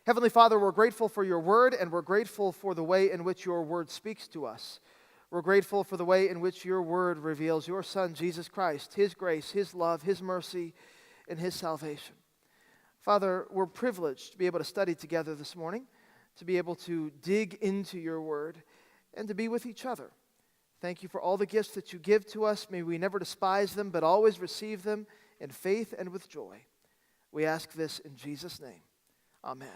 Heavenly Father, we're grateful for your word, and we're grateful for the way in which your word speaks to us. We're grateful for the way in which your word reveals your Son, Jesus Christ, his grace, his love, his mercy, and his salvation. Father, we're privileged to be able to study together this morning, to be able to dig into your word, and to be with each other. Thank you for all the gifts that you give to us. May we never despise them, but always receive them in faith and with joy. We ask this in Jesus' name. Amen.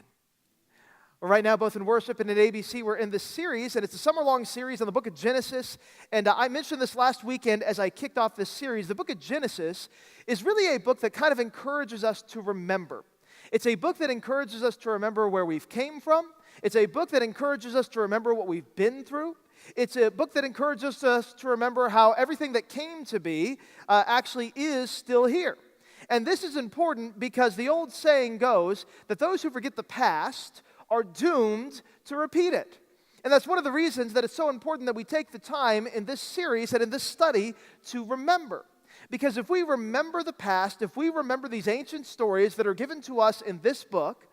Well, right now, both in worship and in ABC, we're in this series, and it's a summer-long series on the book of Genesis. And I mentioned this last weekend as I kicked off this series. The book of Genesis is really a book that kind of encourages us to remember. It's a book that encourages us to remember where we've came from. It's a book that encourages us to remember what we've been through. It's a book that encourages us to remember how everything that came to be actually is still here. And this is important because the old saying goes that those who forget the past are doomed to repeat it. And that's one of the reasons that it's so important that we take the time in this series and in this study to remember. Because if we remember the past, if we remember these ancient stories that are given to us in this book,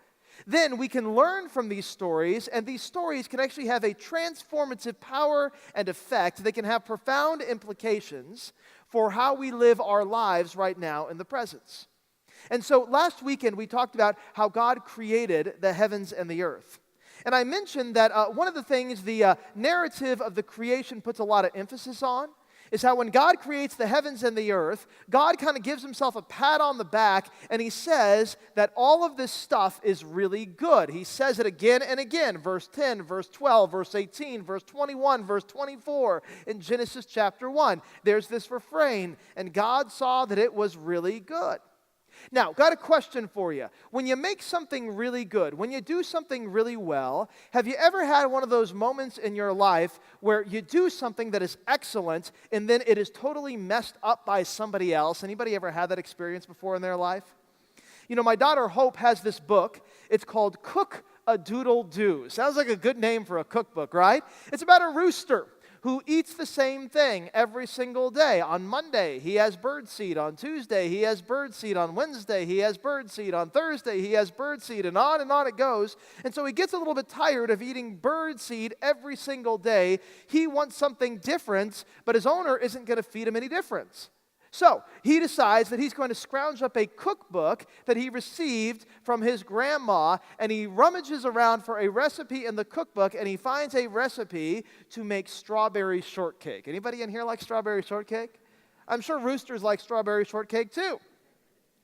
then we can learn from these stories, and these stories can actually have a transformative power and effect. They can have profound implications for how we live our lives right now in the present. And so last weekend we talked about how God created the heavens and the earth. And I mentioned that one of the things the narrative of the creation puts a lot of emphasis on is how when God creates the heavens and the earth, God kind of gives himself a pat on the back, and he says that all of this stuff is really good. He says it again and again, verse 10, verse 12, verse 18, verse 21, verse 24 in Genesis chapter 1. There's this refrain, and God saw that it was really good. Now, got a question for you. When you make something really good, when you do something really well, have you ever had one of those moments in your life where you do something that is excellent and then it is totally messed up by somebody else? Anybody ever had that experience before in their life? You know, my daughter Hope has this book. It's called Cook-a-Doodle-Doo. Sounds like a good name for a cookbook, right? It's about a rooster who eats the same thing every single day. On Monday, he has birdseed. On Tuesday, he has birdseed. On Wednesday, he has birdseed. On Thursday, he has birdseed, and on it goes. And so he gets a little bit tired of eating birdseed every single day. He wants something different, but his owner isn't going to feed him any difference. So he decides that he's going to scrounge up a cookbook that he received from his grandma, and he rummages around for a recipe in the cookbook, and he finds a recipe to make strawberry shortcake. Anybody in here like strawberry shortcake? I'm sure roosters like strawberry shortcake too.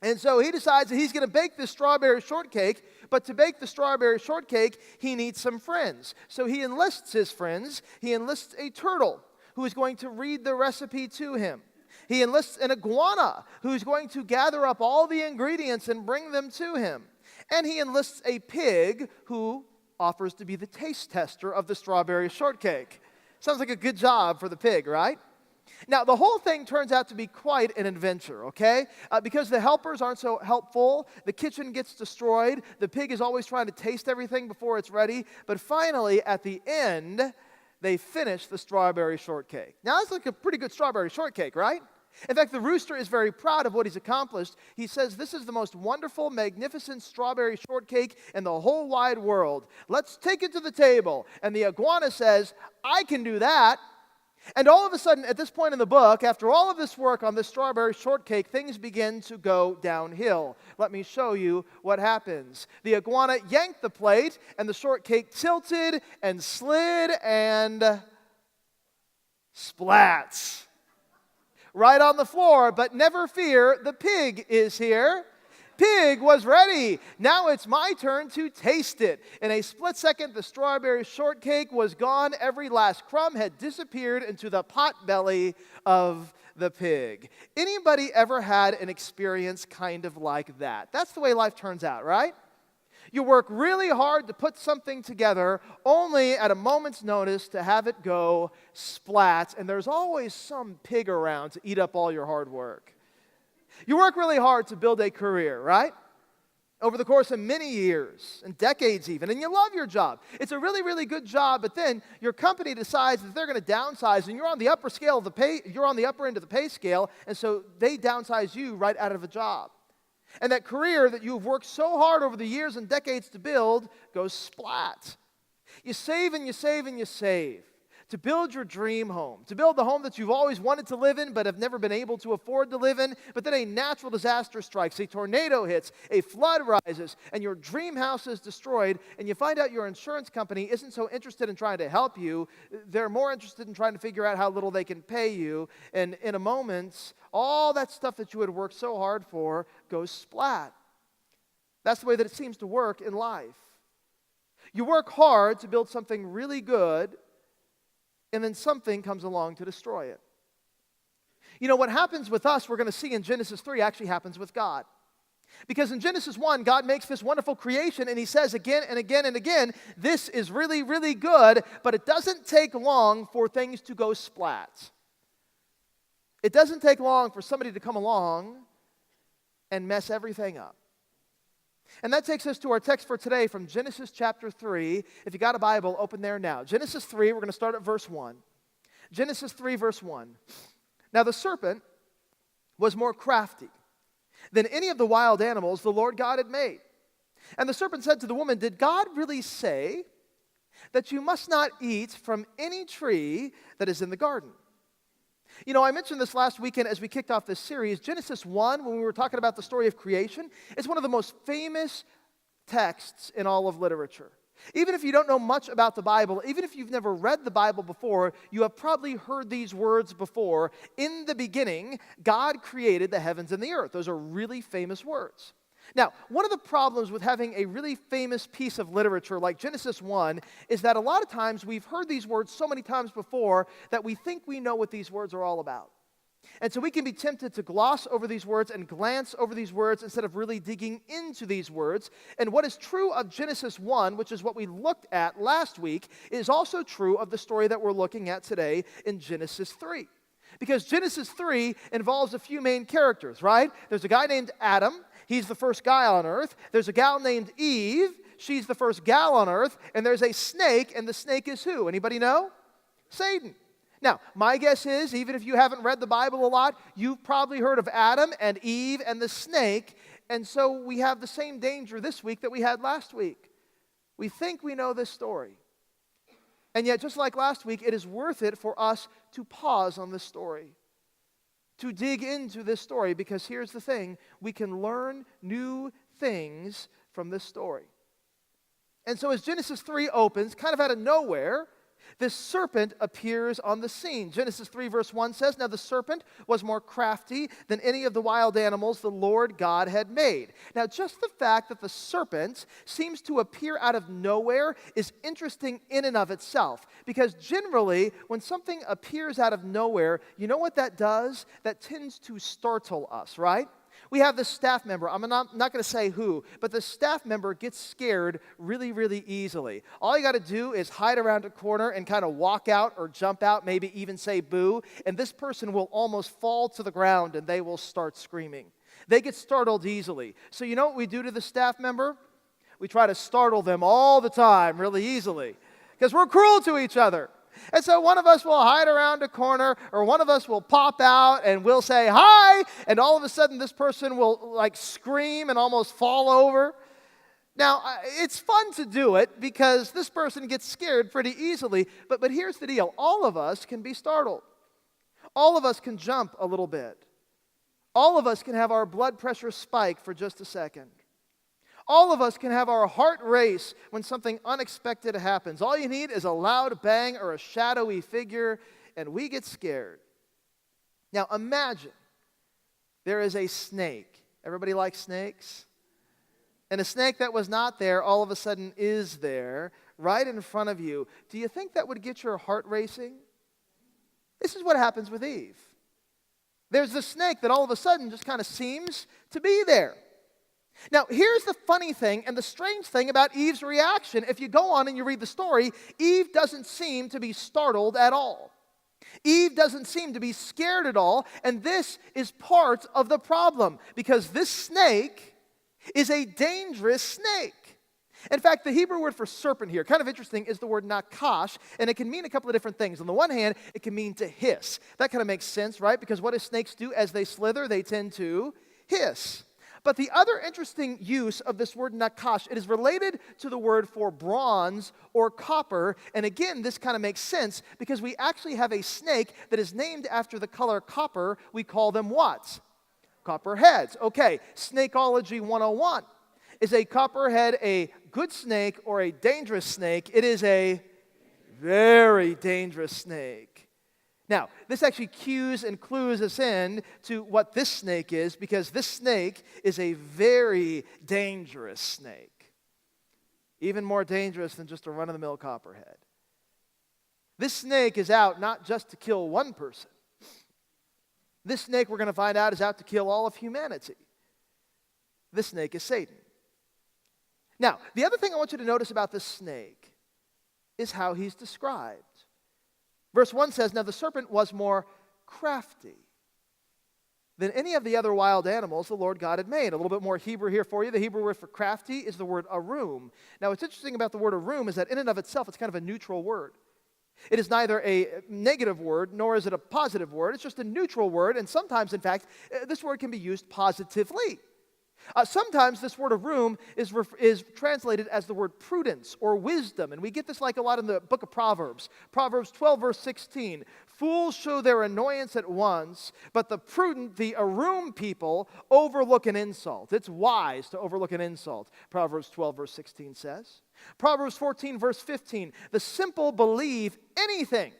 And so he decides that he's going to bake this strawberry shortcake, but to bake the strawberry shortcake, he needs some friends. So he enlists his friends. He enlists a turtle who is going to read the recipe to him. He enlists an iguana who's going to gather up all the ingredients and bring them to him. And he enlists a pig who offers to be the taste tester of the strawberry shortcake. Sounds like a good job for the pig, right? Now, the whole thing turns out to be quite an adventure, okay? Because the helpers aren't so helpful, the kitchen gets destroyed, the pig is always trying to taste everything before it's ready, but finally, at the end, they finish the strawberry shortcake. Now, that's like a pretty good strawberry shortcake, right? In fact, the rooster is very proud of what he's accomplished. He says, "This is the most wonderful, magnificent strawberry shortcake in the whole wide world. Let's take it to the table." And the iguana says, "I can do that." And all of a sudden, at this point in the book, after all of this work on this strawberry shortcake, things begin to go downhill. Let me show you what happens. The iguana yanked the plate, and the shortcake tilted and slid and splats right on the floor. But never fear, the pig is here. Pig was ready. Now it's my turn to taste it. In a split second, the strawberry shortcake was gone. Every last crumb had disappeared into the pot belly of the pig. Anybody ever had an experience kind of like that? That's the way life turns out, right? You work really hard to put something together, only at a moment's notice to have it go splat, and there's always some pig around to eat up all your hard work. You work really hard to build a career, right? Over the course of many years and decades even, and you love your job. It's a really, really good job, but then your company decides that they're going to downsize, and you're on the upper end of the pay scale, and so they downsize you right out of a job. And that career that you've worked so hard over the years and decades to build goes splat. You save and you save and you save to build your dream home, to build the home that you've always wanted to live in but have never been able to afford to live in. But then a natural disaster strikes, a tornado hits, a flood rises, and your dream house is destroyed, and you find out your insurance company isn't so interested in trying to help you. They're more interested in trying to figure out how little they can pay you. And in a moment, all that stuff that you had worked so hard for goes splat. That's the way that it seems to work in life. You work hard to build something really good, and then something comes along to destroy it. You know, what happens with us, we're going to see in Genesis 3, actually happens with God. Because in Genesis 1, God makes this wonderful creation, and he says again and again and again, this is really, really good, but it doesn't take long for things to go splat. It doesn't take long for somebody to come along and mess everything up. And that takes us to our text for today from Genesis chapter 3. If you got a Bible, open there now. Genesis 3, we're going to start at verse 1. Genesis 3, verse 1. Now the serpent was more crafty than any of the wild animals the Lord God had made. And the serpent said to the woman, did God really say that you must not eat from any tree that is in the garden? You know, I mentioned this last weekend as we kicked off this series. Genesis 1, when we were talking about the story of creation, is one of the most famous texts in all of literature. Even if you don't know much about the Bible, even if you've never read the Bible before, you have probably heard these words before. In the beginning, God created the heavens and the earth. Those are really famous words. Now, one of the problems with having a really famous piece of literature like Genesis 1 is that a lot of times we've heard these words so many times before that we think we know what these words are all about. And so we can be tempted to gloss over these words and glance over these words instead of really digging into these words. And what is true of Genesis 1, which is what we looked at last week, is also true of the story that we're looking at today in Genesis 3. Because Genesis 3 involves a few main characters, right? There's a guy named Adam. He's the first guy on earth. There's a gal named Eve. She's the first gal on earth. And there's a snake, and the snake is who? Anybody know? Satan. Now, my guess is, even if you haven't read the Bible a lot, you've probably heard of Adam and Eve and the snake. And so we have the same danger this week that we had last week. We think we know this story. And yet, just like last week, it is worth it for us to pause on this story, to dig into this story, because here's the thing, we can learn new things from this story. And so as Genesis 3 opens, kind of out of nowhere, this serpent appears on the scene. Genesis 3 verse 1 says, now the serpent was more crafty than any of the wild animals the Lord God had made. Now just the fact that the serpent seems to appear out of nowhere is interesting in and of itself. Because generally, when something appears out of nowhere, you know what that does? That tends to startle us, right? We have this staff member, I'm not going to say who, but the staff member gets scared really, really easily. All you got to do is hide around a corner and kind of walk out or jump out, maybe even say boo, and this person will almost fall to the ground and they will start screaming. They get startled easily. So you know what we do to the staff member? We try to startle them all the time really easily because we're cruel to each other. And so one of us will hide around a corner, or one of us will pop out and we'll say, hi, and all of a sudden this person will like scream and almost fall over. Now, it's fun to do it because this person gets scared pretty easily, but here's the deal. All of us can be startled. All of us can jump a little bit. All of us can have our blood pressure spike for just a second. All of us can have our heart race when something unexpected happens. All you need is a loud bang or a shadowy figure, and we get scared. Now imagine there is a snake. Everybody likes snakes? And a snake that was not there all of a sudden is there, right in front of you. Do you think that would get your heart racing? This is what happens with Eve. There's the snake that all of a sudden just kind of seems to be there. Now, here's the funny thing and the strange thing about Eve's reaction. If you go on and you read the story, Eve doesn't seem to be startled at all. Eve doesn't seem to be scared at all, and this is part of the problem because this snake is a dangerous snake. In fact, the Hebrew word for serpent here, kind of interesting, is the word nakash, and it can mean a couple of different things. On the one hand, it can mean to hiss. That kind of makes sense, right? Because what do snakes do as they slither? They tend to hiss. But the other interesting use of this word nakash, it is related to the word for bronze or copper. And again, this kind of makes sense because we actually have a snake that is named after the color copper. We call them what? Copperheads. Okay, Snakeology 101. Is a copperhead a good snake or a dangerous snake? It is a very dangerous snake. Now, this actually cues and clues us in to what this snake is, because this snake is a very dangerous snake. Even more dangerous than just a run-of-the-mill copperhead. This snake is out not just to kill one person. This snake, we're going to find out, is out to kill all of humanity. This snake is Satan. Now, the other thing I want you to notice about this snake is how he's described. Verse 1 says, "Now the serpent was more crafty than any of the other wild animals the Lord God had made." A little bit more Hebrew here for you. The Hebrew word for crafty is the word arum. Now, what's interesting about the word arum is that in and of itself, it's kind of a neutral word. It is neither a negative word, nor is it a positive word. It's just a neutral word, and sometimes, in fact, this word can be used positively. Sometimes this word arum is translated as the word prudence or wisdom, and we get this like a lot in the book of Proverbs. Proverbs 12, verse 16, "Fools show their annoyance at once, but the prudent, the arum people, overlook an insult." It's wise to overlook an insult, Proverbs 12, verse 16 says. Proverbs 14, verse 15, "The simple believe anything,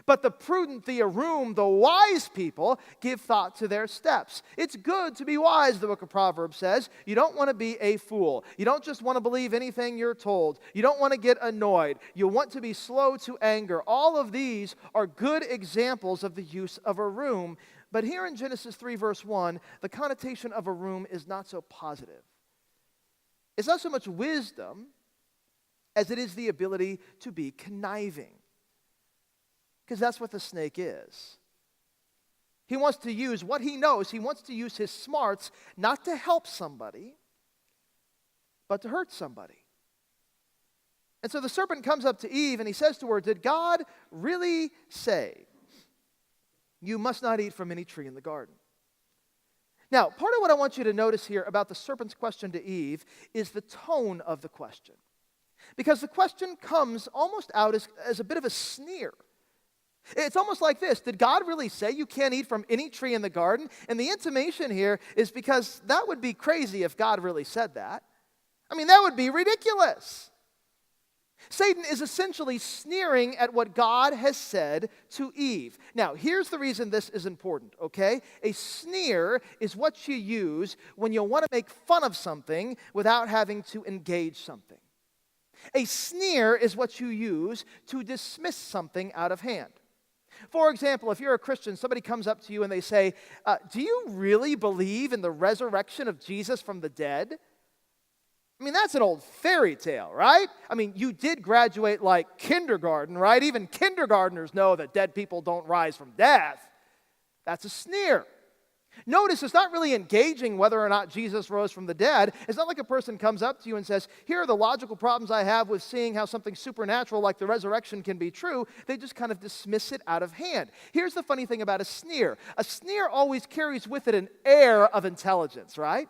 but the prudent, the arum, the wise people, give thought to their steps." It's good to be wise, the book of Proverbs says. You don't want to be a fool. You don't just want to believe anything you're told. You don't want to get annoyed. You want to be slow to anger. All of these are good examples of the use of arum. But here in Genesis 3, verse 1, the connotation of arum is not so positive. It's not so much wisdom as it is the ability to be conniving. Because that's what the snake is. He wants to use what he knows. He wants to use his smarts not to help somebody, but to hurt somebody. And so the serpent comes up to Eve and he says to her, "Did God really say, 'You must not eat from any tree in the garden'?" Now, part of what I want you to notice here about the serpent's question to Eve is the tone of the question. Because the question comes almost out as a bit of a sneer. It's almost like this: did God really say you can't eat from any tree in the garden? And the intimation here is because that would be crazy if God really said that. I mean, that would be ridiculous. Satan is essentially sneering at what God has said to Eve. Now, here's the reason this is important, okay? A sneer is what you use when you want to make fun of something without having to engage something. A sneer is what you use to dismiss something out of hand. For example, if you're a Christian, somebody comes up to you and they say, "Do you really believe in the resurrection of Jesus from the dead?" I mean, that's an old fairy tale, right? I mean, you did graduate like kindergarten, right? Even kindergartners know that dead people don't rise from death. That's a sneer. Notice it's not really engaging whether or not Jesus rose from the dead. It's not like a person comes up to you and says, "Here are the logical problems I have with seeing how something supernatural like the resurrection can be true." They just kind of dismiss it out of hand. Here's the funny thing about a sneer. A sneer always carries with it an air of intelligence, right?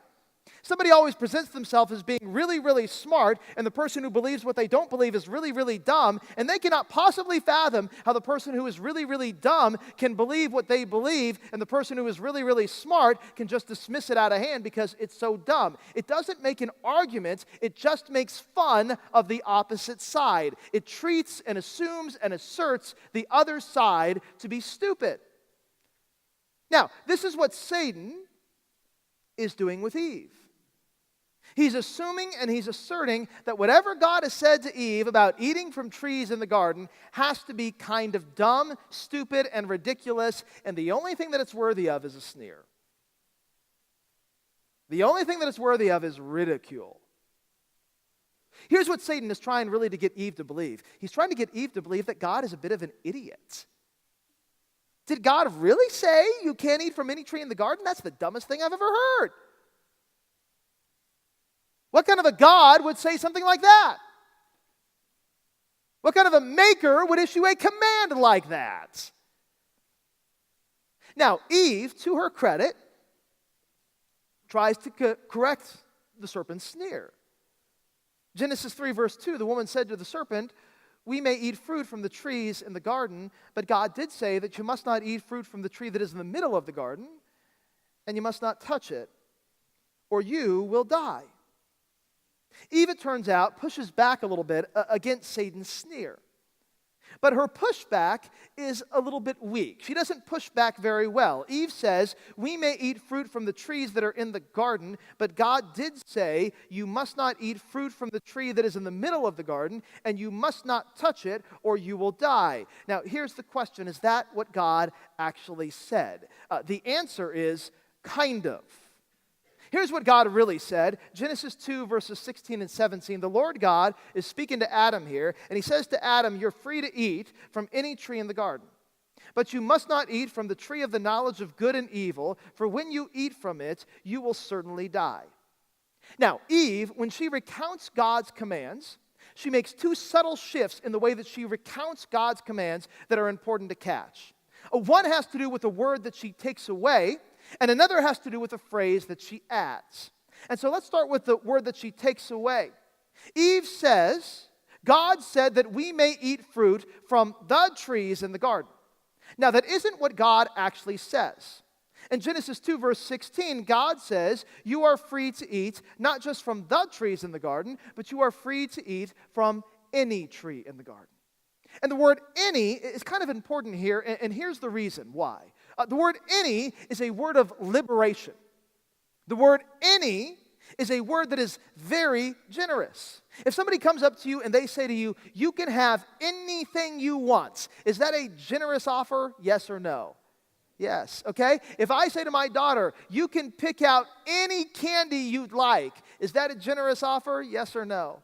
Somebody always presents themselves as being really, really smart, and the person who believes what they don't believe is really, really dumb, and they cannot possibly fathom how the person who is really, really dumb can believe what they believe, and the person who is really, really smart can just dismiss it out of hand because it's so dumb. It doesn't make an argument, it just makes fun of the opposite side. It treats and assumes and asserts the other side to be stupid. Now, this is what Satan is doing with Eve. He's assuming and he's asserting that whatever God has said to Eve about eating from trees in the garden has to be kind of dumb, stupid, and ridiculous, and the only thing that it's worthy of is a sneer. The only thing that it's worthy of is ridicule. Here's what Satan is trying really to get Eve to believe. He's trying to get Eve to believe that God is a bit of an idiot. Did God really say you can't eat from any tree in the garden? That's the dumbest thing I've ever heard. What kind of a God would say something like that? What kind of a maker would issue a command like that? Now, Eve, to her credit, tries to correct the serpent's sneer. Genesis 3, verse 2, the woman said to the serpent, "We may eat fruit from the trees in the garden, but God did say that you must not eat fruit from the tree that is in the middle of the garden, and you must not touch it, or you will die." Eve, it turns out, pushes back a little bit against Satan's sneer. But her pushback is a little bit weak. She doesn't push back very well. Eve says, "We may eat fruit from the trees that are in the garden, but God did say, you must not eat fruit from the tree that is in the middle of the garden, and you must not touch it, or you will die." Now, here's the question. Is that what God actually said? The answer is kind of. Here's what God really said. Genesis 2, verses 16 and 17. The Lord God is speaking to Adam here, and he says to Adam, "You're free to eat from any tree in the garden, but you must not eat from the tree of the knowledge of good and evil, for when you eat from it, you will certainly die." Now, Eve, when she recounts God's commands, she makes two subtle shifts in the way that she recounts God's commands that are important to catch. One has to do with the word that she takes away, and another has to do with a phrase that she adds. And so let's start with the word that she takes away. Eve says, God said that we may eat fruit from the trees in the garden. Now, that isn't what God actually says. In Genesis 2, verse 16, God says, you are free to eat not just from the trees in the garden, but you are free to eat from any tree in the garden. And the word any is kind of important here, and here's the reason why. The word any is a word of liberation. The word any is a word that is very generous. If somebody comes up to you and they say to you, you can have anything you want, is that a generous offer? Yes or no? Yes, okay? If I say to my daughter, you can pick out any candy you'd like, is that a generous offer? Yes or no?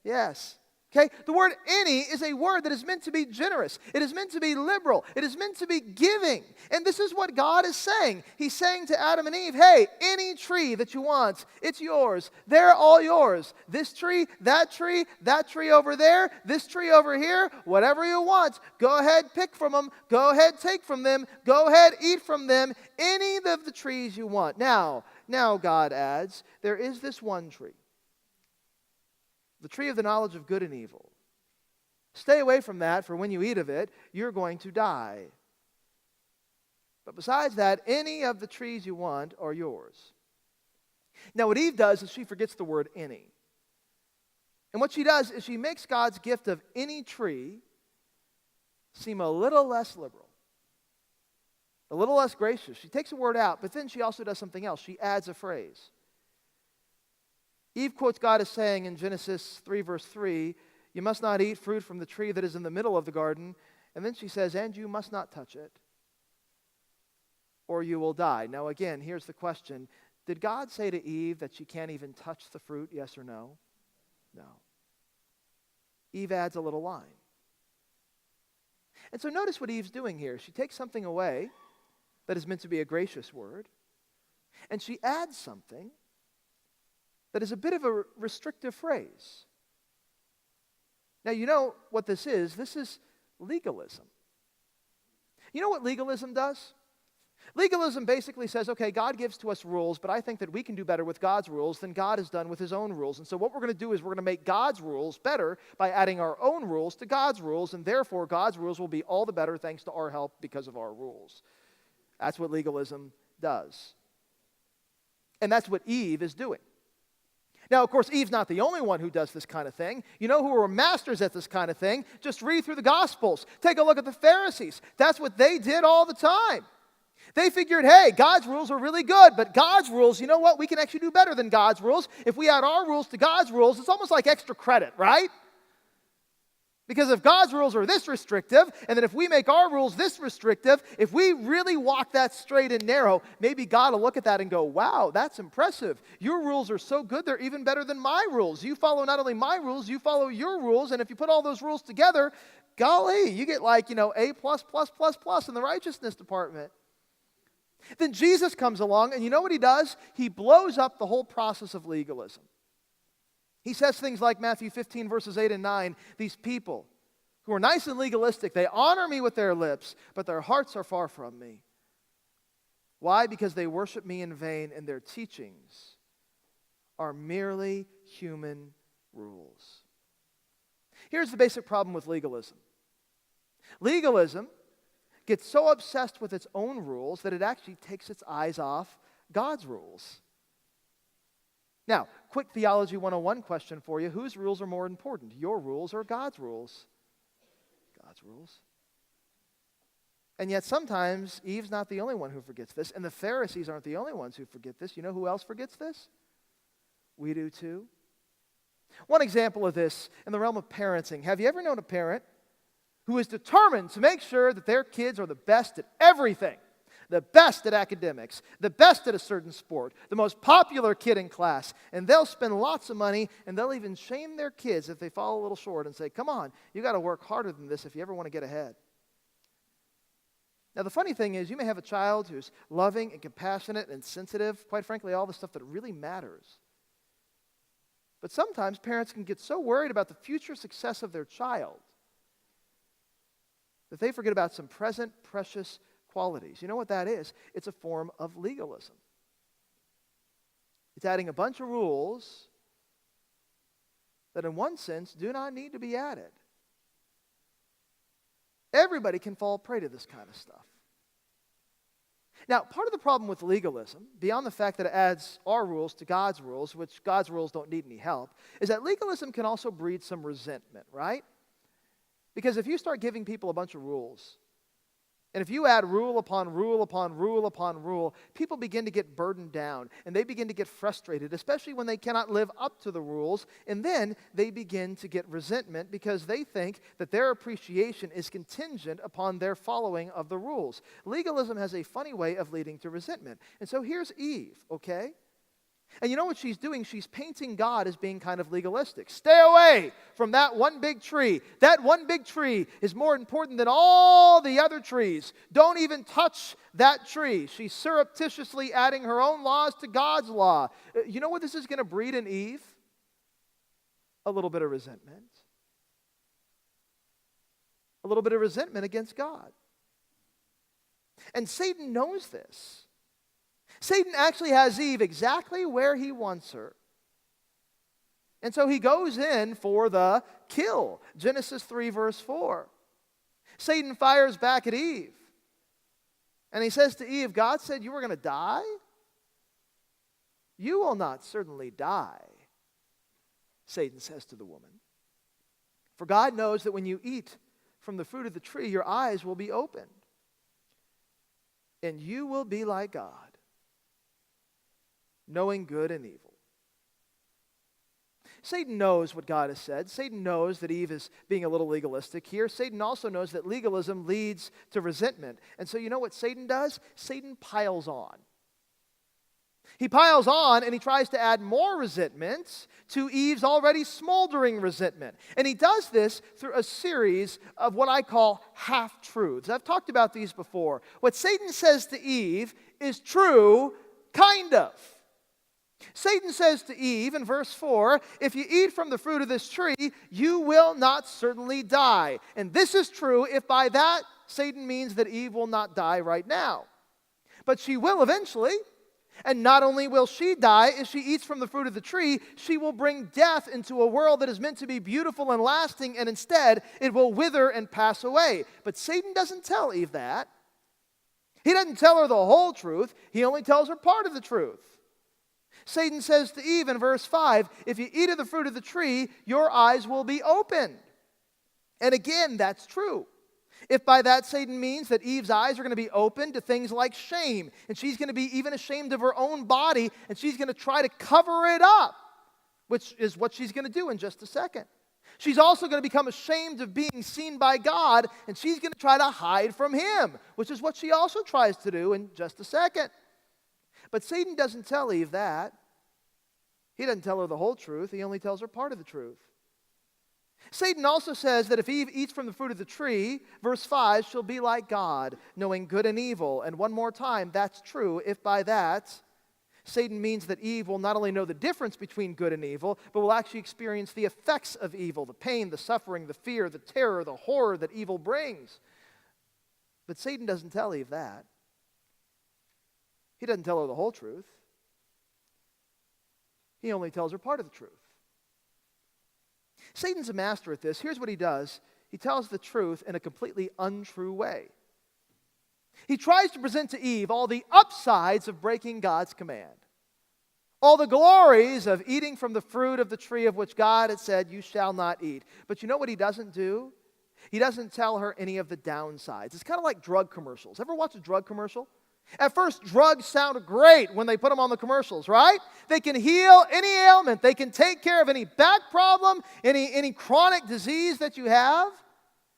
Yes. Okay? The word any is a word that is meant to be generous. It is meant to be liberal. It is meant to be giving. And this is what God is saying. He's saying to Adam and Eve, hey, any tree that you want, it's yours. They're all yours. This tree over there, this tree over here, whatever you want. Go ahead, pick from them. Go ahead, take from them. Go ahead, eat from them. Any of the trees you want. Now, God adds, there is this one tree. The tree of the knowledge of good and evil. Stay away from that, for when you eat of it, you're going to die. But besides that, any of the trees you want are yours. Now, what Eve does is she forgets the word any. And what she does is she makes God's gift of any tree seem a little less liberal, a little less gracious. She takes a word out, but then she also does something else. She adds a phrase. Eve quotes God as saying in Genesis 3, verse 3, you must not eat fruit from the tree that is in the middle of the garden. And then she says, and you must not touch it, or you will die. Now again, here's the question. Did God say to Eve that she can't even touch the fruit, yes or no? No. Eve adds a little line. And so notice what Eve's doing here. She takes something away that is meant to be a gracious word, and she adds something that is a bit of a restrictive phrase. Now, you know what this is. This is legalism. You know what legalism does? Legalism basically says, okay, God gives to us rules, but I think that we can do better with God's rules than God has done with his own rules. And so what we're going to do is we're going to make God's rules better by adding our own rules to God's rules, and therefore God's rules will be all the better thanks to our help because of our rules. That's what legalism does. And that's what Eve is doing. Now, of course, Eve's not the only one who does this kind of thing. You know who are masters at this kind of thing? Just read through the Gospels. Take a look at the Pharisees. That's what they did all the time. They figured, hey, God's rules are really good, but God's rules, you know what? We can actually do better than God's rules. If we add our rules to God's rules, it's almost like extra credit, right? Because if God's rules are this restrictive, and then if we make our rules this restrictive, if we really walk that straight and narrow, maybe God will look at that and go, wow, that's impressive. Your rules are so good, they're even better than my rules. You follow not only my rules, you follow your rules, and if you put all those rules together, golly, you get like, A++++ in the righteousness department. Then Jesus comes along, and you know what he does? He blows up the whole process of legalism. He says things like Matthew 15, verses 8 and 9, these people who are nice and legalistic, they honor me with their lips, but their hearts are far from me. Why? Because they worship me in vain, and their teachings are merely human rules. Here's the basic problem with legalism. Legalism gets so obsessed with its own rules that it actually takes its eyes off God's rules. Now, quick Theology 101 question for you. Whose rules are more important, your rules or God's rules? God's rules. And yet sometimes Eve's not the only one who forgets this, and the Pharisees aren't the only ones who forget this. You know who else forgets this? We do too. One example of this in the realm of parenting. Have you ever known a parent who is determined to make sure that their kids are the best at everything? The best at academics, the best at a certain sport, the most popular kid in class, and they'll spend lots of money, and they'll even shame their kids if they fall a little short and say, come on, you got to work harder than this if you ever want to get ahead. Now, the funny thing is, you may have a child who's loving and compassionate and sensitive, quite frankly, all the stuff that really matters. But sometimes parents can get so worried about the future success of their child that they forget about some present, precious qualities. You know what that is? It's a form of legalism. It's adding a bunch of rules that in one sense do not need to be added. Everybody can fall prey to this kind of stuff. Now, part of the problem with legalism, beyond the fact that it adds our rules to God's rules, which God's rules don't need any help, is that legalism can also breed some resentment, right? Because if you start giving people a bunch of rules, and if you add rule upon rule upon rule upon rule, people begin to get burdened down, and they begin to get frustrated, especially when they cannot live up to the rules, and then they begin to get resentment because they think that their appreciation is contingent upon their following of the rules. Legalism has a funny way of leading to resentment. And so here's Eve, okay? And you know what she's doing? She's painting God as being kind of legalistic. Stay away from that one big tree. That one big tree is more important than all the other trees. Don't even touch that tree. She's surreptitiously adding her own laws to God's law. You know what this is going to breed in Eve? A little bit of resentment. A little bit of resentment against God. And Satan knows this. Satan actually has Eve exactly where he wants her. And so he goes in for the kill. Genesis 3 verse 4. Satan fires back at Eve. And he says to Eve, God said you were going to die? You will not certainly die, Satan says to the woman. For God knows that when you eat from the fruit of the tree, your eyes will be opened. And you will be like God, knowing good and evil. Satan knows what God has said. Satan knows that Eve is being a little legalistic here. Satan also knows that legalism leads to resentment. And so you know what Satan does? Satan piles on. He piles on and he tries to add more resentment to Eve's already smoldering resentment. And he does this through a series of what I call half-truths. I've talked about these before. What Satan says to Eve is true, kind of. Satan says to Eve in verse 4, if you eat from the fruit of this tree, you will not certainly die. And this is true if by that Satan means that Eve will not die right now. But she will eventually. And not only will she die, if she eats from the fruit of the tree, she will bring death into a world that is meant to be beautiful and lasting, and instead it will wither and pass away. But Satan doesn't tell Eve that. He doesn't tell her the whole truth. He only tells her part of the truth. Satan says to Eve in verse 5, if you eat of the fruit of the tree, your eyes will be opened. And again, that's true. If by that Satan means that Eve's eyes are going to be open to things like shame, and she's going to be even ashamed of her own body, and she's going to try to cover it up, which is what she's going to do in just a second. She's also going to become ashamed of being seen by God, and she's going to try to hide from Him, which is what she also tries to do in just a second. But Satan doesn't tell Eve that. He doesn't tell her the whole truth. He only tells her part of the truth. Satan also says that if Eve eats from the fruit of the tree, verse 5, she'll be like God, knowing good and evil. And one more time, that's true if by that Satan means that Eve will not only know the difference between good and evil, but will actually experience the effects of evil, the pain, the suffering, the fear, the terror, the horror that evil brings. But Satan doesn't tell Eve that. He doesn't tell her the whole truth. He only tells her part of the truth. Satan's a master at this. Here's what he does. He tells the truth in a completely untrue way. He tries to present to Eve all the upsides of breaking God's command. All the glories of eating from the fruit of the tree of which God had said, you shall not eat. But you know what he doesn't do? He doesn't tell her any of the downsides. It's kind of like drug commercials. Ever watch a drug commercial? At first, drugs sound great when they put them on the commercials, right? They can heal any ailment. They can take care of any back problem, any chronic disease that you have.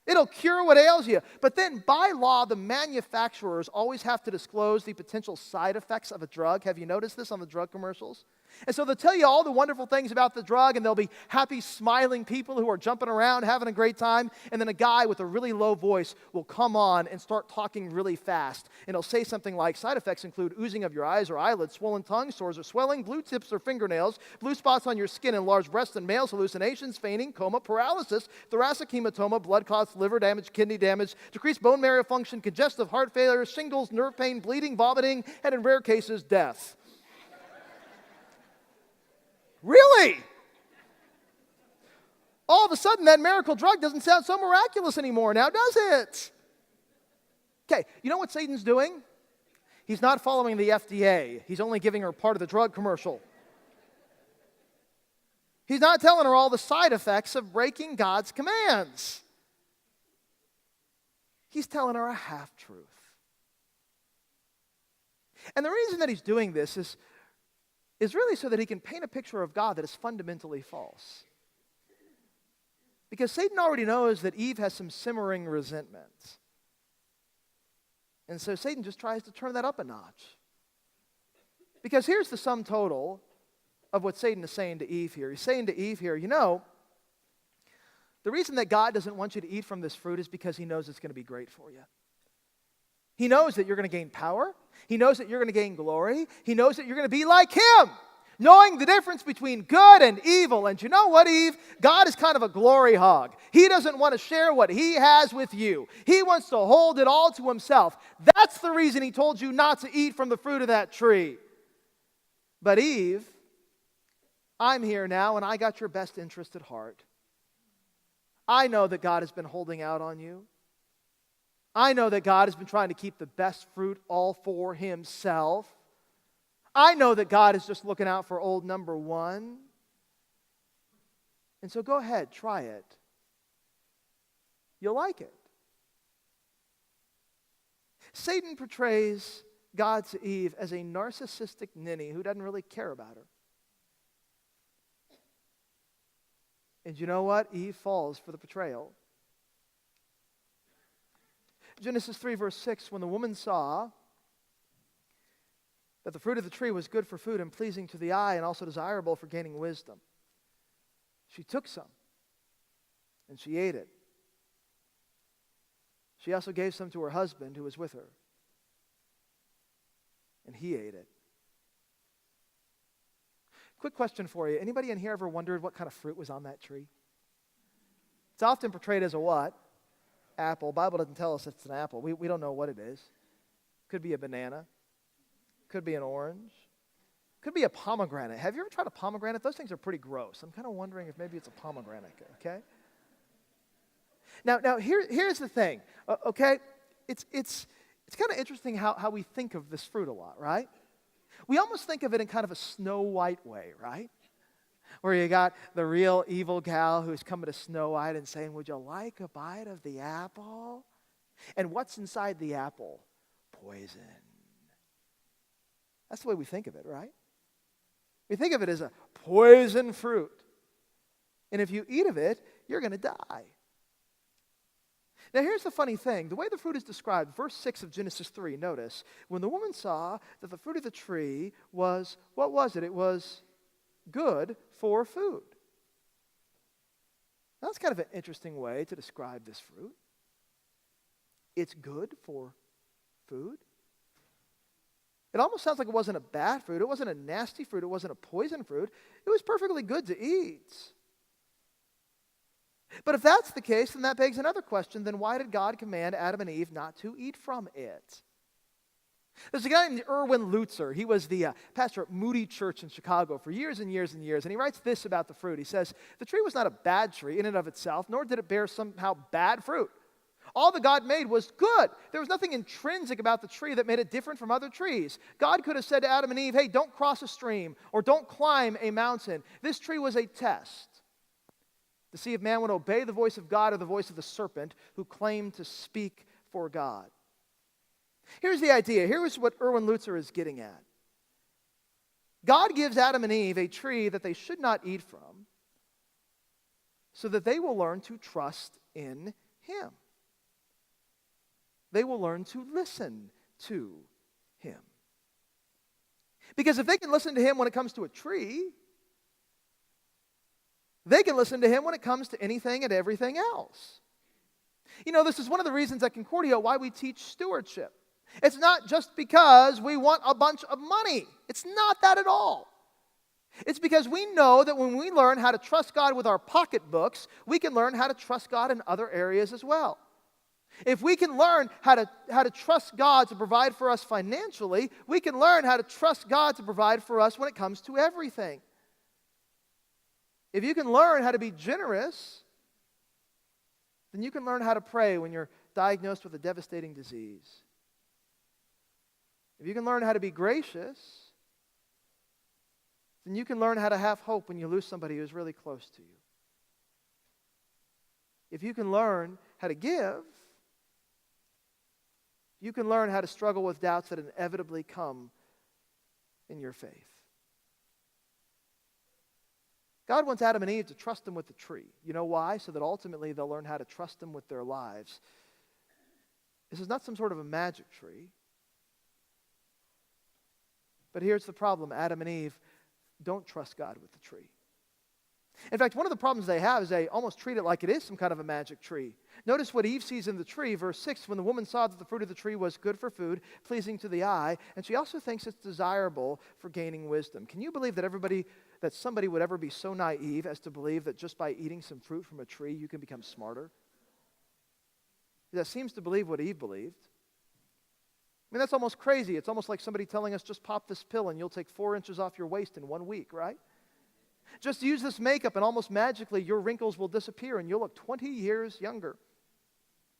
It'll cure what ails you. But then, by law, the manufacturers always have to disclose the potential side effects of a drug. Have you noticed this on the drug commercials? And so they'll tell you all the wonderful things about the drug, and there'll be happy, smiling people who are jumping around, having a great time. And then a guy with a really low voice will come on and start talking really fast. And he'll say something like, side effects include oozing of your eyes or eyelids, swollen tongue, sores or swelling, blue tips or fingernails, blue spots on your skin, enlarged breasts and males, hallucinations, fainting, coma, paralysis, thoracic hematoma, blood clots, liver damage, kidney damage, decreased bone marrow function, congestive heart failure, shingles, nerve pain, bleeding, vomiting, and in rare cases, death. Really? All of a sudden, that miracle drug doesn't sound so miraculous anymore now, does it? Okay, you know what Satan's doing? He's not following the FDA. He's only giving her part of the drug commercial. He's not telling her all the side effects of breaking God's commands. He's telling her a half-truth. And the reason that he's doing this is really so that he can paint a picture of God that is fundamentally false. Because Satan already knows that Eve has some simmering resentment. And so Satan just tries to turn that up a notch. Because here's the sum total of what Satan is saying to Eve here. He's saying to Eve here, you know, the reason that God doesn't want you to eat from this fruit is because he knows it's going to be great for you. He knows that you're going to gain power. He knows that you're going to gain glory. He knows that you're going to be like him, knowing the difference between good and evil. And you know what, Eve? God is kind of a glory hog. He doesn't want to share what he has with you. He wants to hold it all to himself. That's the reason he told you not to eat from the fruit of that tree. But Eve, I'm here now, and I got your best interest at heart. I know that God has been holding out on you. I know that God has been trying to keep the best fruit all for himself. I know that God is just looking out for old number one. And so go ahead, try it. You'll like it. Satan portrays God to Eve as a narcissistic ninny who doesn't really care about her. And you know what? Eve falls for the portrayal. Genesis 3, verse 6, when the woman saw that the fruit of the tree was good for food and pleasing to the eye and also desirable for gaining wisdom, she took some and she ate it. She also gave some to her husband who was with her, and he ate it. Quick question for you. Anybody in here ever wondered what kind of fruit was on that tree? It's often portrayed as a what? Apple. Bible doesn't tell us it's an apple. We don't know what it is. Could be a banana. Could be an orange. Could be a pomegranate. Have you ever tried a pomegranate? Those things are pretty gross. I'm kind of wondering if maybe it's a pomegranate, okay? Now here's the thing, okay? It's kind of interesting how we think of this fruit a lot, right? We almost think of it in kind of a Snow White way, right? Where you got the real evil gal who's coming to Snow White and saying, would you like a bite of the apple? And what's inside the apple? Poison. That's the way we think of it, right? We think of it as a poison fruit. And if you eat of it, you're going to die. Now here's the funny thing. The way the fruit is described, verse 6 of Genesis 3, notice, when the woman saw that the fruit of the tree was, what was it? It was good for food. Now, that's kind of an interesting way to describe this fruit. It's good for food. It almost sounds like it wasn't a bad fruit. It wasn't a nasty fruit. It wasn't a poison fruit. It was perfectly good to eat. But if that's the case, then that begs another question. Then why did God command Adam and Eve not to eat from it? There's a guy named Erwin Lutzer. He was the pastor at Moody Church in Chicago for years and years and years. And he writes this about the fruit. He says, the tree was not a bad tree in and of itself, nor did it bear somehow bad fruit. All that God made was good. There was nothing intrinsic about the tree that made it different from other trees. God could have said to Adam and Eve, hey, don't cross a stream or don't climb a mountain. This tree was a test to see if man would obey the voice of God or the voice of the serpent who claimed to speak for God. Here's the idea. Here's what Erwin Lutzer is getting at. God gives Adam and Eve a tree that they should not eat from so that they will learn to trust in Him. They will learn to listen to Him. Because if they can listen to Him when it comes to a tree, they can listen to Him when it comes to anything and everything else. You know, this is one of the reasons at Concordia why we teach stewardship. It's not just because we want a bunch of money. It's not that at all. It's because we know that when we learn how to trust God with our pocketbooks, we can learn how to trust God in other areas as well. If we can learn how to trust God to provide for us financially, we can learn how to trust God to provide for us when it comes to everything. If you can learn how to be generous, then you can learn how to pray when you're diagnosed with a devastating disease. If you can learn how to be gracious, then you can learn how to have hope when you lose somebody who's really close to you. If you can learn how to give, you can learn how to struggle with doubts that inevitably come in your faith. God wants Adam and Eve to trust Him with the tree. You know why? So that ultimately they'll learn how to trust Him with their lives. This is not some sort of a magic tree. But here's the problem. Adam and Eve don't trust God with the tree. In fact, one of the problems they have is they almost treat it like it is some kind of a magic tree. Notice what Eve sees in the tree, verse 6, when the woman saw that the fruit of the tree was good for food, pleasing to the eye, and she also thinks it's desirable for gaining wisdom. Can you believe that somebody would ever be so naive as to believe that just by eating some fruit from a tree you can become smarter? That seems to believe what Eve believed. I mean, that's almost crazy. It's almost like somebody telling us, just pop this pill and you'll take 4 inches off your waist in 1 week, right? Just use this makeup and almost magically your wrinkles will disappear and you'll look 20 years younger.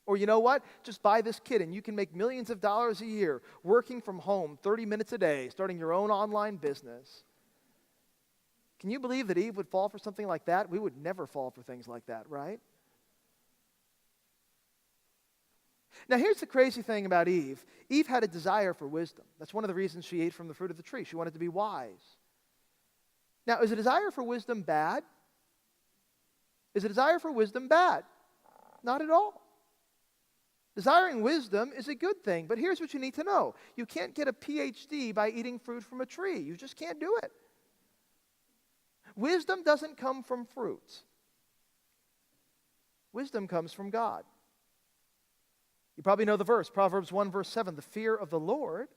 Or you know what? Just buy this kit and you can make millions of dollars a year working from home 30 minutes a day, starting your own online business. Can you believe that Eve would fall for something like that? We would never fall for things like that, right? Now, here's the crazy thing about Eve. Eve had a desire for wisdom. That's one of the reasons she ate from the fruit of the tree. She wanted to be wise. Now, is a desire for wisdom bad? Is a desire for wisdom bad? Not at all. Desiring wisdom is a good thing, but here's what you need to know. You can't get a PhD by eating fruit from a tree. You just can't do it. Wisdom doesn't come from fruit. Wisdom comes from God. You probably know the verse, Proverbs 1, verse 7. The fear of the Lord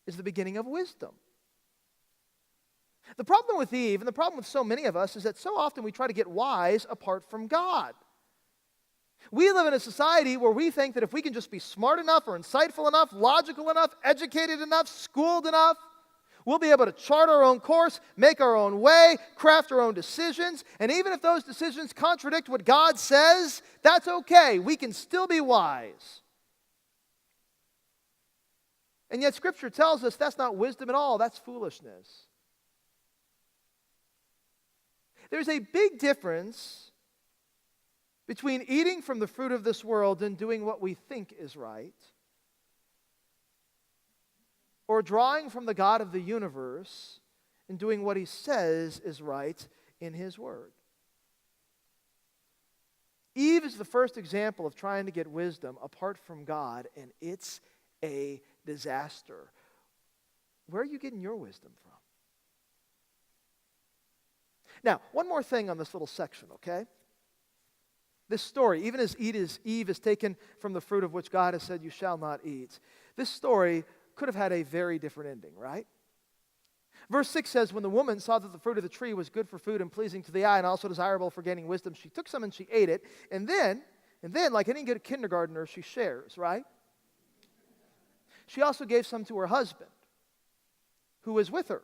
is the beginning of wisdom. The problem with Eve, and the problem with so many of us, is that so often we try to get wise apart from God. We live in a society where we think that if we can just be smart enough or insightful enough, logical enough, educated enough, schooled enough, we'll be able to chart our own course, make our own way, craft our own decisions, and even if those decisions contradict what God says, that's okay. We can still be wise. And yet Scripture tells us that's not wisdom at all, that's foolishness. There's a big difference between eating from the fruit of this world and doing what we think is right, or drawing from the God of the universe and doing what He says is right in His Word. Eve is the first example of trying to get wisdom apart from God, and it's a disaster. Where are you getting your wisdom from? Now, one more thing on this little section, okay? This story, even as Eve is taken from the fruit of which God has said, you shall not eat, this story could have had a very different ending, right? Verse 6 says, when the woman saw that the fruit of the tree was good for food and pleasing to the eye and also desirable for gaining wisdom, she took some and she ate it. And then, like any good kindergartner, she shares, right? She also gave some to her husband, who was with her,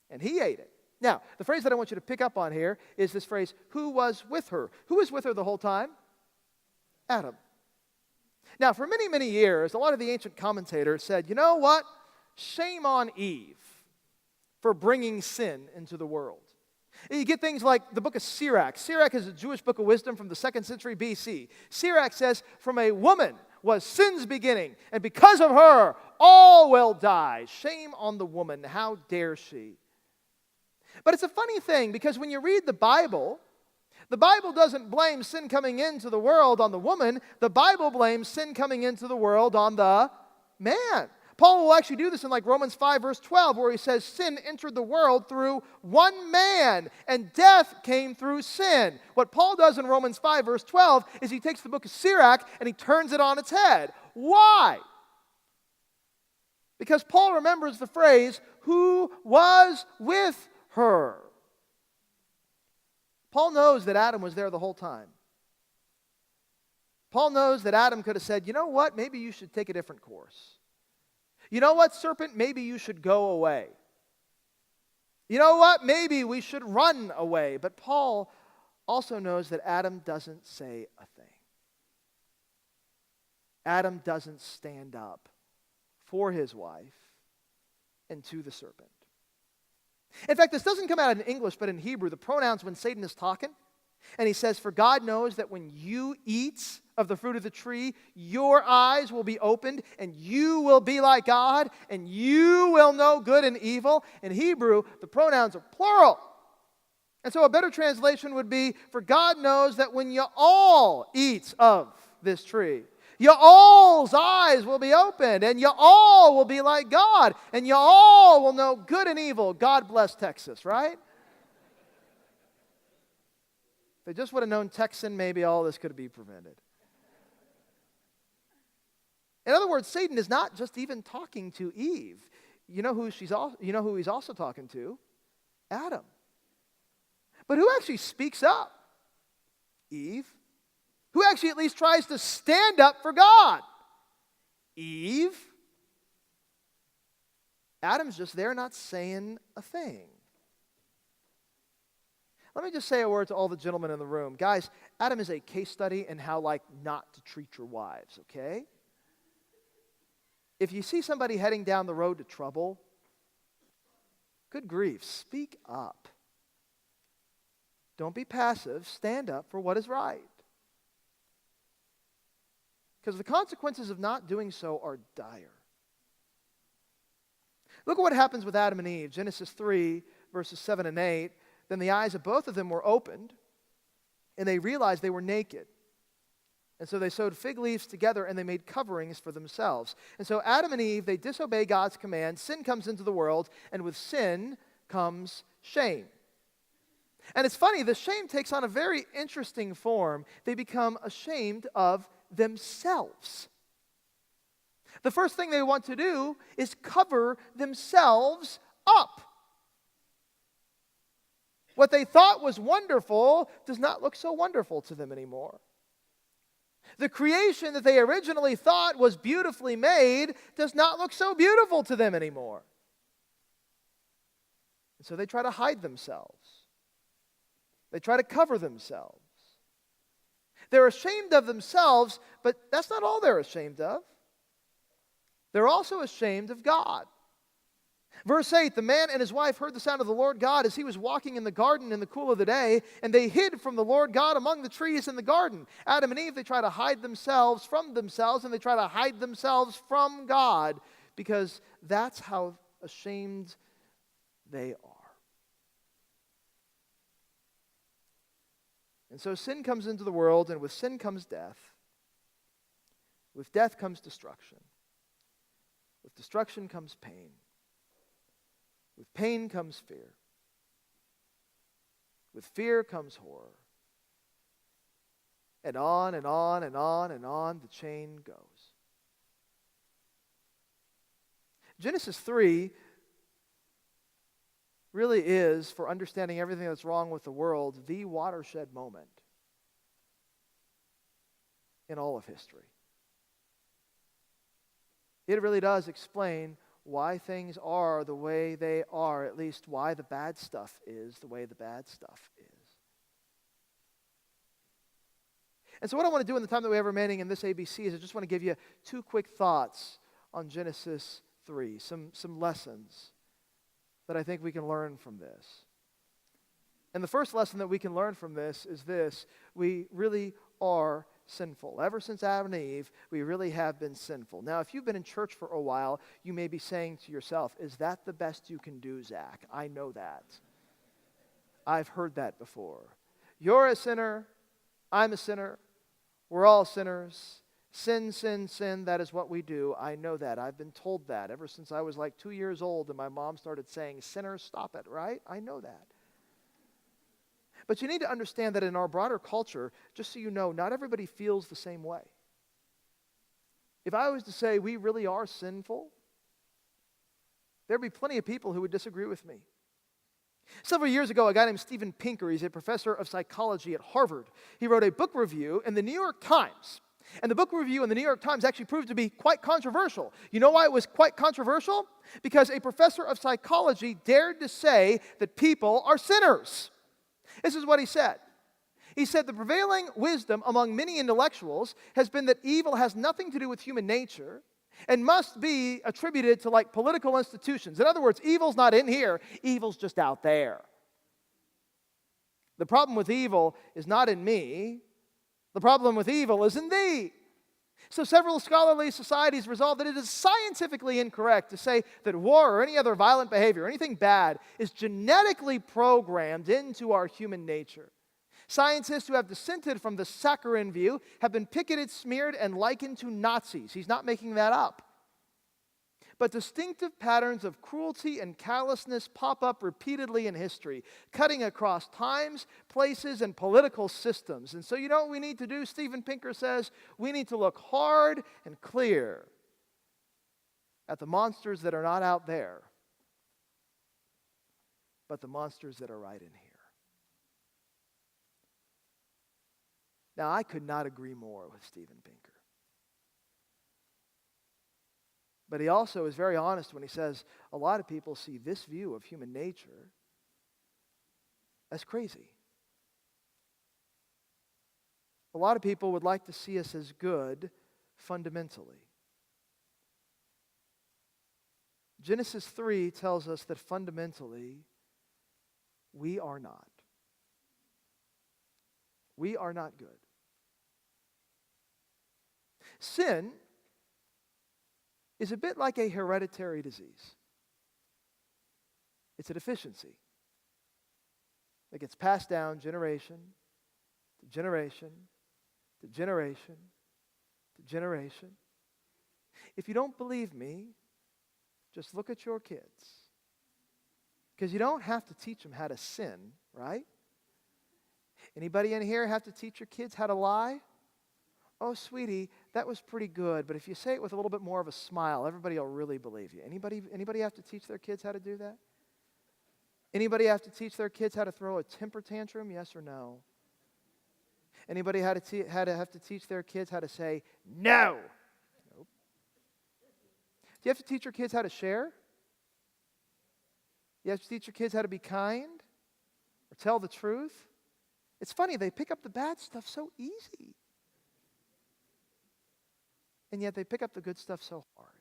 and he ate it. Now, the phrase that I want you to pick up on here is this phrase, who was with her? Who was with her the whole time? Adam. Now, for many, many years, a lot of the ancient commentators said, you know what? Shame on Eve for bringing sin into the world. You get things like the book of Sirach. Sirach is a Jewish book of wisdom from the 2nd century BC. Sirach says, from a woman was sin's beginning, and because of her, all will die. Shame on the woman. How dare she? But it's a funny thing, because when you read the Bible doesn't blame sin coming into the world on the woman. The Bible blames sin coming into the world on the man. Paul will actually do this in like Romans 5 verse 12, where he says sin entered the world through one man, and death came through sin. What Paul does in Romans 5 verse 12 is he takes the book of Sirach and he turns it on its head. Why? Because Paul remembers the phrase, who was with her. Paul knows that Adam was there the whole time. Paul knows that Adam could have said, you know what, maybe you should take a different course. You know what, serpent, maybe you should go away. You know what, maybe we should run away. But Paul also knows that Adam doesn't say a thing. Adam doesn't stand up for his wife and to the serpent. In fact, this doesn't come out in English, but in Hebrew, the pronouns when Satan is talking, and he says, for God knows that when you eat of the fruit of the tree, your eyes will be opened, and you will be like God, and you will know good and evil. In Hebrew, the pronouns are plural. And so a better translation would be, for God knows that when you all eat of this tree, your all's eyes will be opened, and you all will be like God, and you all will know good and evil. God bless Texas, right? If they just would have known Texan, maybe all this could be prevented. In other words, Satan is not just even talking to Eve. You know who he's also talking to? Adam. But who actually speaks up? Eve. Who actually at least tries to stand up for God? Eve. Adam's just there not saying a thing. Let me just say a word to all the gentlemen in the room. Guys, Adam is a case study in how, not to treat your wives, okay? If you see somebody heading down the road to trouble, good grief, speak up. Don't be passive. Stand up for what is right. Because the consequences of not doing so are dire. Look at what happens with Adam and Eve. Genesis 3, verses 7 and 8. Then the eyes of both of them were opened, and they realized they were naked. And so they sewed fig leaves together, and they made coverings for themselves. And so Adam and Eve, they disobey God's command. Sin comes into the world, and with sin comes shame. And it's funny, the shame takes on a very interesting form. They become ashamed of themselves. The first thing they want to do is cover themselves up. What they thought was wonderful does not look so wonderful to them anymore. The creation that they originally thought was beautifully made does not look so beautiful to them anymore. And so they try to hide themselves. They try to cover themselves. They're ashamed of themselves, but that's not all they're ashamed of. They're also ashamed of God. Verse 8, the man and his wife heard the sound of the Lord God as he was walking in the garden in the cool of the day, and they hid from the Lord God among the trees in the garden. Adam and Eve, they try to hide themselves from themselves, and they try to hide themselves from God, because that's how ashamed they are. And so sin comes into the world, and with sin comes death. With death comes destruction. With destruction comes pain. With pain comes fear. With fear comes horror. And on and on and on and on the chain goes. Genesis 3 really is, for understanding everything that's wrong with the world, the watershed moment in all of history. It really does explain why things are the way they are, at least why the bad stuff is the way the bad stuff is. And so what I want to do in the time that we have remaining in this ABC is I just want to give you 2 quick thoughts on Genesis 3, some lessons that I think we can learn from this. And the first lesson that we can learn from this is this: we really are sinful. Ever since Adam and Eve, we really have been sinful. Now, if you've been in church for a while, you may be saying to yourself, is that the best you can do, Zach? I know that. I've heard that before. You're a sinner. I'm a sinner. We're all sinners. Sin, sin, sin, that is what we do. I know that. I've been told that ever since I was like 2 years old and my mom started saying, "Sinner, stop it," right? I know that. But you need to understand that in our broader culture, just so you know, not everybody feels the same way. If I was to say we really are sinful, there'd be plenty of people who would disagree with me. Several years ago, a guy named Steven Pinker, he's a professor of psychology at Harvard. He wrote a book review in the New York Times. And the book review in the New York Times actually proved to be quite controversial. You know why it was quite controversial? Because a professor of psychology dared to say that people are sinners. This is what he said. He said, the prevailing wisdom among many intellectuals has been that evil has nothing to do with human nature and must be attributed to like political institutions. In other words, evil's not in here, evil's just out there. The problem with evil is not in me. The problem with evil is in thee. So several scholarly societies resolved that it is scientifically incorrect to say that war or any other violent behavior, or anything bad, is genetically programmed into our human nature. Scientists who have dissented from the saccharine view have been picketed, smeared, and likened to Nazis. He's not making that up. But distinctive patterns of cruelty and callousness pop up repeatedly in history, cutting across times, places, and political systems. And so you know what we need to do, Steven Pinker says? We need to look hard and clear at the monsters that are not out there, but the monsters that are right in here. Now, I could not agree more with Steven Pinker. But he also is very honest when he says a lot of people see this view of human nature as crazy. A lot of people would like to see us as good fundamentally. Genesis 3 tells us that fundamentally we are not. We are not good. Sin is a bit like a hereditary disease. It's a deficiency that gets passed down generation to generation to generation to generation. If you don't believe me, just look at your kids. Because you don't have to teach them how to sin, right? Anybody in here have to teach your kids how to lie? Oh, sweetie, that was pretty good, but if you say it with a little bit more of a smile, everybody will really believe you. Anybody have to teach their kids how to do that? Anybody have to teach their kids how to throw a temper tantrum, yes or no? Anybody have to teach their kids how to say no? Nope. Do you have to teach your kids how to share? You have to teach your kids how to be kind or tell the truth? It's funny, they pick up the bad stuff so easy. And yet they pick up the good stuff so hard.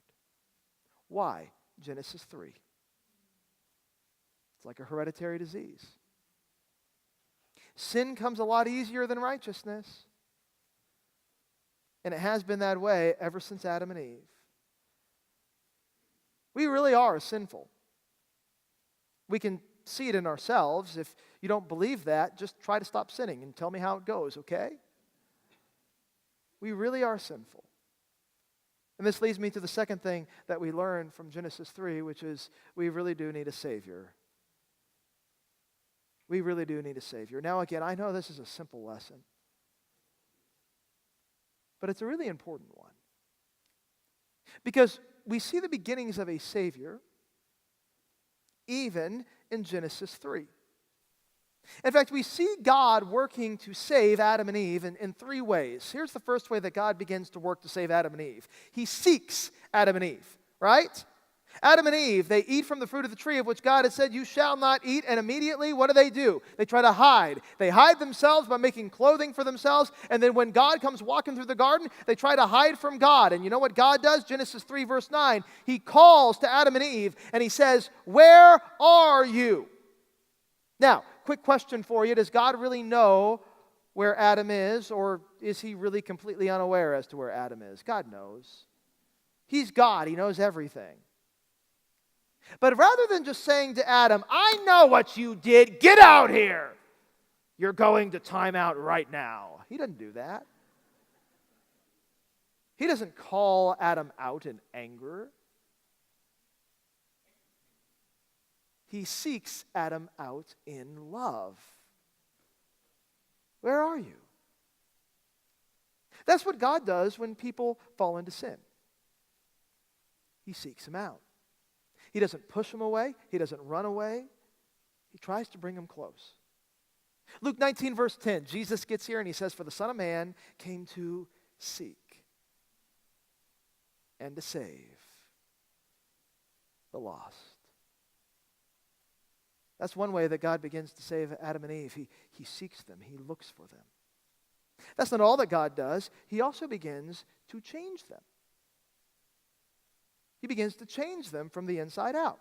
Why? Genesis 3. It's like a hereditary disease. Sin comes a lot easier than righteousness. And it has been that way ever since Adam and Eve. We really are sinful. We can see it in ourselves. If you don't believe that, just try to stop sinning and tell me how it goes, okay? We really are sinful. And this leads me to the second thing that we learn from Genesis 3, which is we really do need a Savior. We really do need a Savior. Now again, I know this is a simple lesson, but it's a really important one. Because we see the beginnings of a Savior even in Genesis 3. In fact, we see God working to save Adam and Eve in three ways. Here's the first way that God begins to work to save Adam and Eve. He seeks Adam and Eve, right? Adam and Eve, they eat from the fruit of the tree of which God had said, you shall not eat. And immediately, what do? They try to hide. They hide themselves by making clothing for themselves. And then when God comes walking through the garden, they try to hide from God. And you know what God does? Genesis 3, verse 9. He calls to Adam and Eve, and he says, where are you? Now, quick question for you. Does God really know where Adam is, or is he really completely unaware as to where Adam is? God knows. He's God. He knows everything. But rather than just saying to Adam, I know what you did, get out here. You're going to time out right now. He doesn't do that. He doesn't call Adam out in anger. He seeks Adam out in love. Where are you? That's what God does when people fall into sin. He seeks them out. He doesn't push them away. He doesn't run away. He tries to bring them close. Luke 19, verse 10, Jesus gets here and he says, for the Son of Man came to seek and to save the lost. That's one way that God begins to save Adam and Eve. He seeks them. He looks for them. That's not all that God does. He also begins to change them. He begins to change them from the inside out.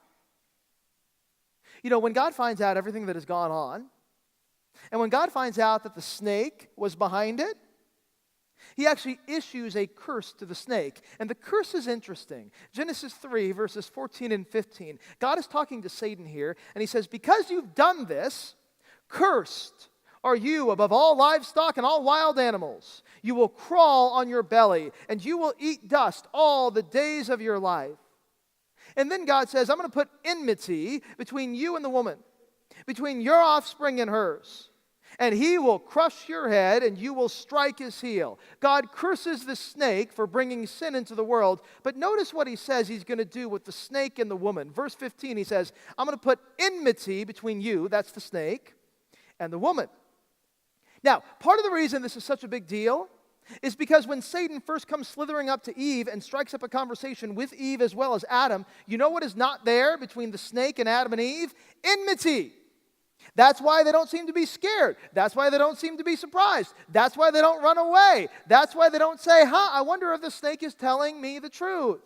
You know, when God finds out everything that has gone on, and when God finds out that the snake was behind it, he actually issues a curse to the snake. And the curse is interesting. Genesis 3, verses 14 and 15. God is talking to Satan here, and he says, because you've done this, cursed are you above all livestock and all wild animals. You will crawl on your belly, and you will eat dust all the days of your life. And then God says, I'm going to put enmity between you and the woman, between your offspring and hers. And he will crush your head, and you will strike his heel. God curses the snake for bringing sin into the world. But notice what he says he's going to do with the snake and the woman. Verse 15, he says, I'm going to put enmity between you, that's the snake, and the woman. Now, part of the reason this is such a big deal is because when Satan first comes slithering up to Eve and strikes up a conversation with Eve as well as Adam, you know what is not there between the snake and Adam and Eve? Enmity. That's why they don't seem to be scared. That's why they don't seem to be surprised. That's why they don't run away. That's why they don't say, I wonder if the snake is telling me the truth.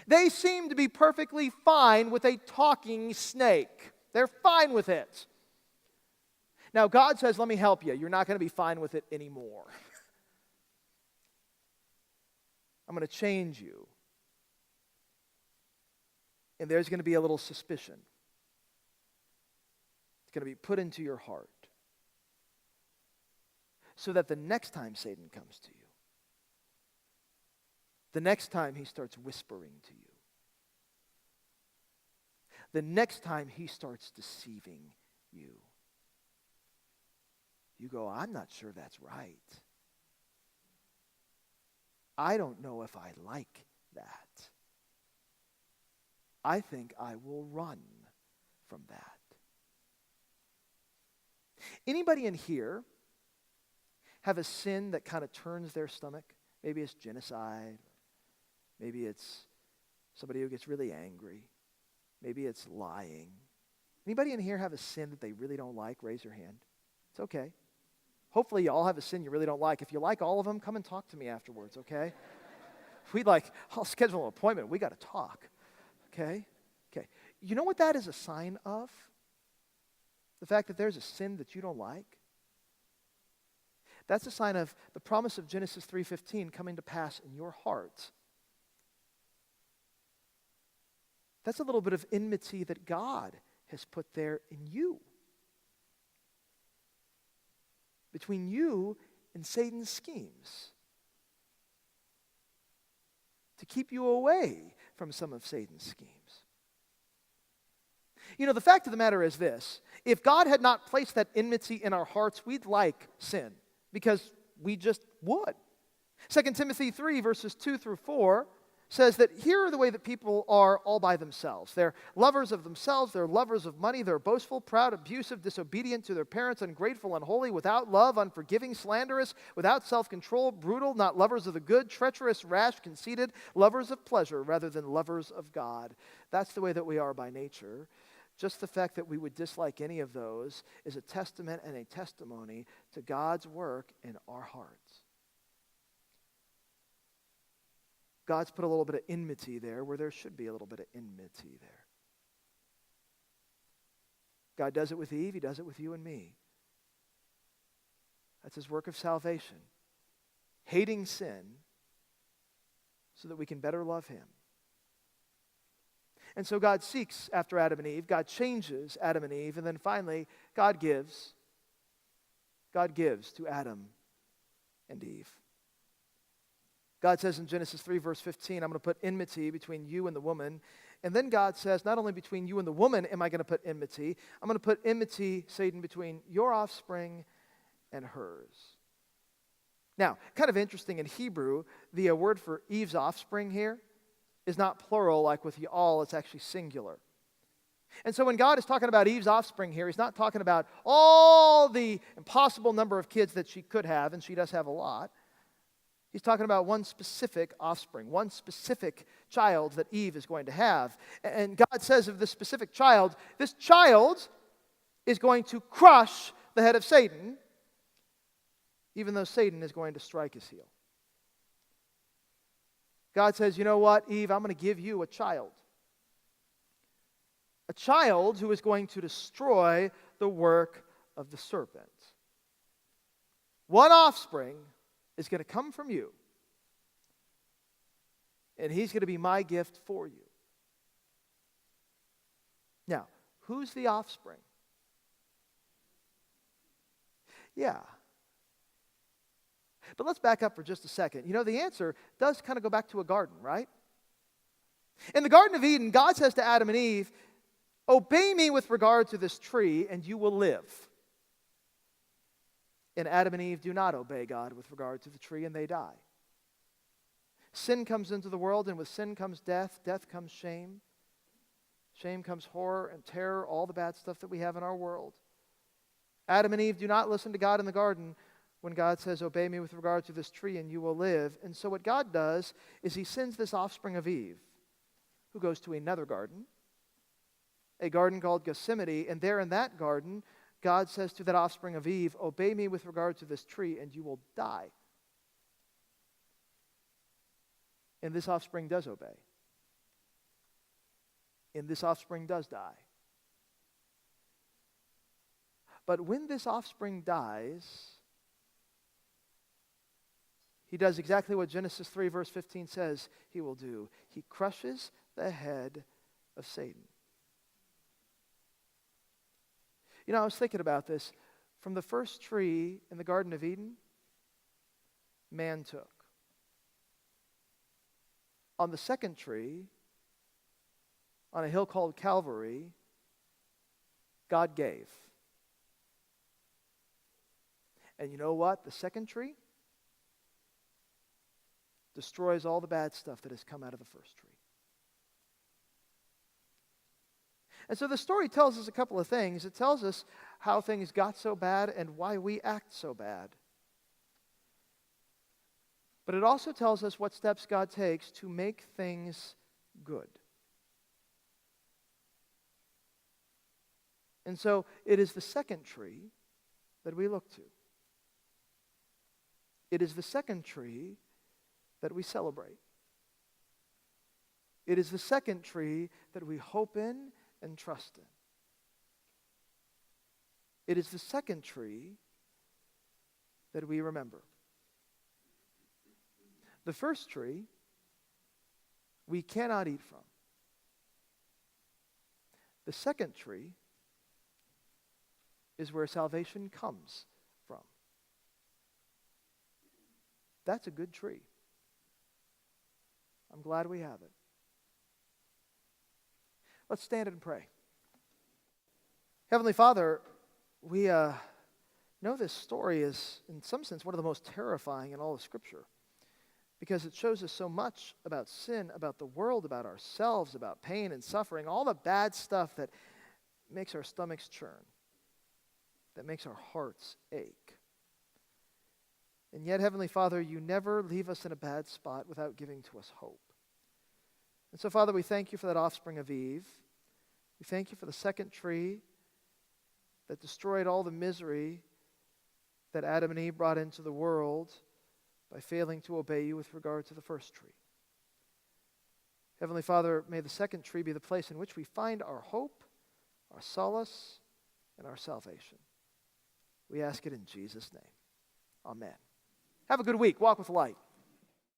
They seem to be perfectly fine with a talking snake. They're fine with it. Now, God says, let me help you. You're not going to be fine with it anymore. I'm going to change you. And there's going to be a little suspicion. It's going to be put into your heart. So that the next time Satan comes to you, the next time he starts whispering to you, the next time he starts deceiving you, you go, I'm not sure that's right. I don't know if I like that. I think I will run from that. Anybody in here have a sin that kind of turns their stomach? Maybe it's genocide. Maybe it's somebody who gets really angry. Maybe it's lying. Anybody in here have a sin that they really don't like? Raise your hand. It's okay. Hopefully you all have a sin you really don't like. If you like all of them, come and talk to me afterwards, okay? I'll schedule an appointment. We got to talk, okay? Okay. You know what that is a sign of? The fact that there's a sin that you don't like? That's a sign of the promise of Genesis 3:15 coming to pass in your heart. That's a little bit of enmity that God has put there in you. Between you and Satan's schemes. To keep you away from some of Satan's schemes. You know, the fact of the matter is this. If God had not placed that enmity in our hearts, we'd like sin. Because we just would. 2 Timothy 3, verses 2 through 4 says that here are the way that people are all by themselves. They're lovers of themselves, they're lovers of money, they're boastful, proud, abusive, disobedient to their parents, ungrateful, unholy, without love, unforgiving, slanderous, without self-control, brutal, not lovers of the good, treacherous, rash, conceited, lovers of pleasure rather than lovers of God. That's the way that we are by nature. Just the fact that we would dislike any of those is a testament and a testimony to God's work in our hearts. God's put a little bit of enmity there where there should be a little bit of enmity there. God does it with Eve, he does it with you and me. That's his work of salvation. Hating sin so that we can better love him. And so God seeks after Adam and Eve, God changes Adam and Eve, and then finally God gives to Adam and Eve. God says in Genesis 3, verse 15, I'm going to put enmity between you and the woman. And then God says, not only between you and the woman am I going to put enmity, I'm going to put enmity, Satan, between your offspring and hers. Now, kind of interesting in Hebrew, the word for Eve's offspring here is not plural like with y'all, it's actually singular. And so when God is talking about Eve's offspring here, he's not talking about all the impossible number of kids that she could have, and she does have a lot. He's talking about one specific offspring, one specific child that Eve is going to have. And God says of this specific child, this child is going to crush the head of Satan, even though Satan is going to strike his heel. God says, you know what, Eve, I'm going to give you a child. A child who is going to destroy the work of the serpent. One offspring is going to come from you. And he's going to be my gift for you. Now, who's the offspring? Yeah. But let's back up for just a second. You know, the answer does kind of go back to a garden, right? In the Garden of Eden, God says to Adam and Eve, obey me with regard to this tree and you will live. And Adam and Eve do not obey God with regard to the tree, and they die. Sin comes into the world, and with sin comes death. Death comes shame. Shame comes horror and terror, all the bad stuff that we have in our world. Adam and Eve do not listen to God in the garden when God says, obey me with regard to this tree, and you will live. And so what God does is he sends this offspring of Eve, who goes to another garden, a garden called Gethsemane, and there in that garden, God says to that offspring of Eve, obey me with regard to this tree and you will die. And this offspring does obey. And this offspring does die. But when this offspring dies, he does exactly what Genesis 3 verse 15 says he will do. He crushes the head of Satan. You know, I was thinking about this. From the first tree in the Garden of Eden, man took. On the second tree, on a hill called Calvary, God gave. And you know what? The second tree destroys all the bad stuff that has come out of the first tree. And so the story tells us a couple of things. It tells us how things got so bad and why we act so bad. But it also tells us what steps God takes to make things good. And so it is the second tree that we look to. It is the second tree that we celebrate. It is the second tree that we hope in and trust in. It is the second tree that we remember. The first tree we cannot eat from. The second tree is where salvation comes from. That's a good tree. I'm glad we have it. Let's stand and pray. Heavenly Father, we know this story is, in some sense, one of the most terrifying in all of Scripture. because it shows us so much about sin, about the world, about ourselves, about pain and suffering, all the bad stuff that makes our stomachs churn, that makes our hearts ache. And yet, Heavenly Father, you never leave us in a bad spot without giving to us hope. And so, Father, we thank you for that offspring of Eve. We thank you for the second tree that destroyed all the misery that Adam and Eve brought into the world by failing to obey you with regard to the first tree. Heavenly Father, may the second tree be the place in which we find our hope, our solace, and our salvation. We ask it in Jesus' name. Amen. Have a good week. Walk with light.